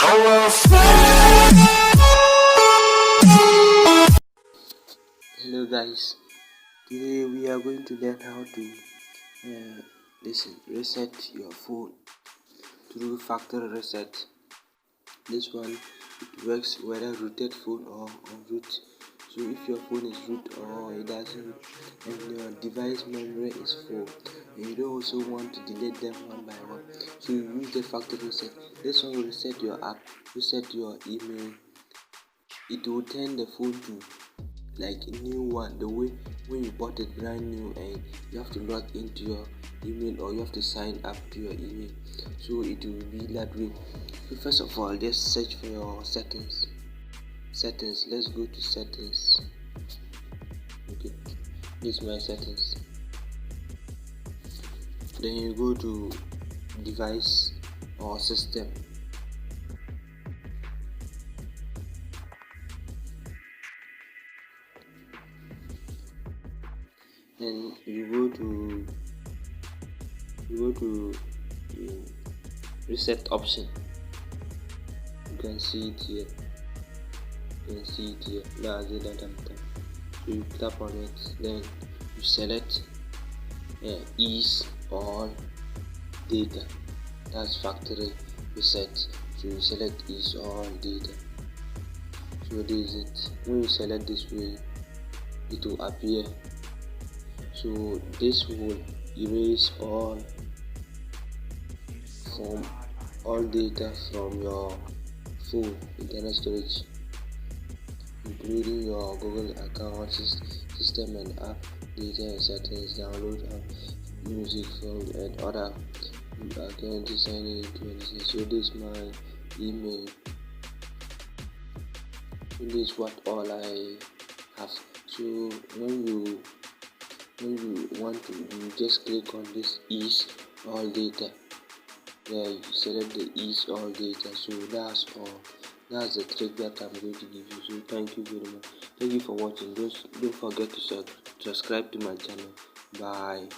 Hello guys, today we are going to learn how to reset your phone through factory reset. This one, it works whether rooted phone or unroot. So if your phone is root or it doesn't, and your device memory is full, and you don't also want to delete them one by one, so you use the factory reset. This one will reset your app, reset your email. It will turn the phone to like a new one, the way when you bought it brand new and you have to log into your email or you have to sign up to your email, so it will be that way. So first of all, just search for your settings. Let's go to settings. Okay, this is my settings. Then you go to device or system. Then you go to reset option. You can see it here. That's it. So you tap on it, then you select ease all data. That's factory reset. So you select ease all data. So this is it. When you select this way, it will appear. So this will erase all data from your phone internet storage, including your Google account, system and app data and settings, download music from and other account sign into anything. So this is my email. So this is what all I have. So when you want to, you just click on this ease all data. Yeah, you select the ease all data. So that's all. That's the trick that I'm going to give you. So thank you very much. Thank you for watching. Don't forget to subscribe to my channel. Bye.